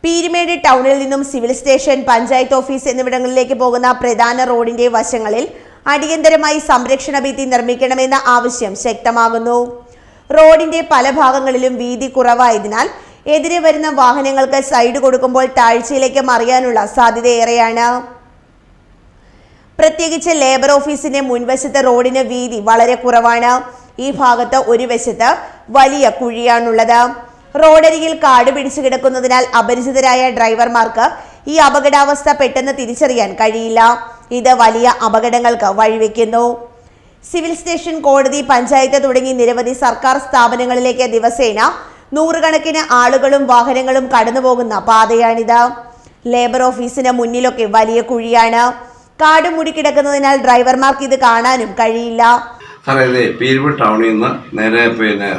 പീരുമേട് ടൗണിൽ നിന്നും civil station, panchayat office എന്നിവിടങ്ങളിലേക്ക് പോകുന്ന പ്രധാന റോഡിന്റെ വശങ്ങളിൽ അടിയന്തരമായി സംരക്ഷണ ഭിത്തി നിർമ്മിക്കണമെന്ന ആവശ്യം ശക്തമാകുന്നു. റോഡിന്റെ പല ഭാഗങ്ങളിലും വീതി കുറവായതിനാൽ എതിരെ വരുന്ന വാഹനങ്ങൾക്ക് സൈഡ് കൊടുക്കുമ്പോൾ താഴ്ചയിലേക്ക് മറിയാനുള്ള സാധ്യതയേറെയാണ്. പ്രത്യേകിച്ച് ലേബർ ഓഫീസിന്റെ മുൻവശത്തെ റോഡിന് വീതി വളരെ കുറവാണ്. ഈ ഭാഗത്ത് ഒരു വശത്ത് വലിയ കുഴിയാണുള്ളത്. റോഡരികിൽ കാട് പിടിച്ചു കിടക്കുന്നതിനാൽ അപരിചിതരായ ഡ്രൈവർമാർക്ക് ഈ അപകടാവസ്ഥ പെട്ടെന്ന് തിരിച്ചറിയാൻ കഴിയില്ല. ഇത് വലിയ അപകടങ്ങൾക്ക് വഴിവെക്കുന്നു. സിവിൽ സ്റ്റേഷൻ, കോടതി, പഞ്ചായത്ത് തുടങ്ങി നിരവധി സർക്കാർ സ്ഥാപനങ്ങളിലേക്ക് ദിവസേന നൂറുകണക്കിന് ആളുകളും വാഹനങ്ങളും കടന്നുപോകുന്ന പാതയാണിത്. ലേബർ ഓഫീസിന് മുന്നിലൊക്കെ വലിയ കുഴിയാണ്. കാട് മൂടിക്കിടക്കുന്നതിനാൽ ഡ്രൈവർമാർക്ക് ഇത് കാണാനും കഴിയില്ല. സാറേ, ഇത് പീരുമേട് ടൗണിൽ നിന്ന് നേരെ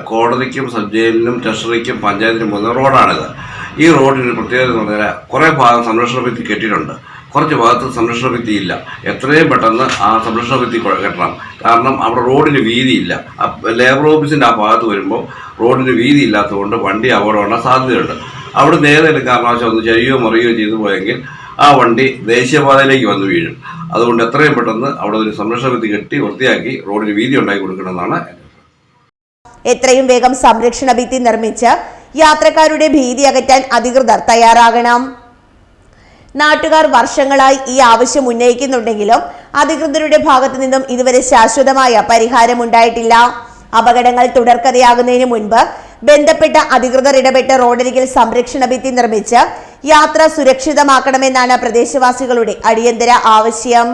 കോടതിക്കും സബ് ജയിലിനും ട്രഷറിക്കും പഞ്ചായത്തിനും പോകുന്ന റോഡാണിത്. ഈ റോഡിന് പ്രത്യേകത എന്ന് പറഞ്ഞാൽ കുറേ ഭാഗം സംരക്ഷണ ഭിത്തി കെട്ടിയിട്ടുണ്ട്, കുറച്ച് ഭാഗത്ത് സംരക്ഷണ ഭിത്തി ഇല്ല. എത്രയും പെട്ടെന്ന് ആ സംരക്ഷണ ഭിത്തി കെട്ടണം. കാരണം അവിടെ റോഡിന് വീതിയില്ല. ലേബർ ഓഫീസിൻ്റെ ആ ഭാഗത്ത് വരുമ്പോൾ റോഡിന് വീതി ഇല്ലാത്തതുകൊണ്ട് വണ്ടി അപകടമുണ്ടാകാൻ സാധ്യതയുണ്ട്. അവിടെ ഏതെങ്കിലും കാരണവശാൽ ഒന്ന് ചരിയോ മറിയോ ചെയ്തു പോയെങ്കിൽ ആ വണ്ടി ദേശീയപാതയിലേക്ക് വന്ന് വീഴും. അതുകൊണ്ട് എത്രയും പെട്ടെന്ന് അവിടെ ഒരു സംരക്ഷണ ഭിത്തി കെട്ടി വൃത്തിയാക്കി റോഡിന് വീതി ഉണ്ടാക്കി കൊടുക്കണമെന്നാണ്. എത്രയും വേഗം സംരക്ഷണ ഭിത്തി നിർമ്മിച്ച് യാത്രക്കാരുടെ ഭീതി അകറ്റാൻ അധികൃതർ തയ്യാറാകണം. നാട്ടുകാർ വർഷങ്ങളായി ഈ ആവശ്യം ഉന്നയിക്കുന്നുണ്ടെങ്കിലും അധികൃതരുടെ ഭാഗത്തു നിന്നും ഇതുവരെ ശാശ്വതമായ പരിഹാരമുണ്ടായിട്ടില്ല. അപകടങ്ങൾ തുടർക്കഥയാകുന്നതിന് മുൻപ് ബന്ധപ്പെട്ട അധികൃതർ ഇടപെട്ട് റോഡരികിൽ സംരക്ഷണ ഭിത്തി നിർമ്മിച്ച് യാത്ര സുരക്ഷിതമാക്കണമെന്നാണ് പ്രദേശവാസികളുടെ അടിയന്തര ആവശ്യം.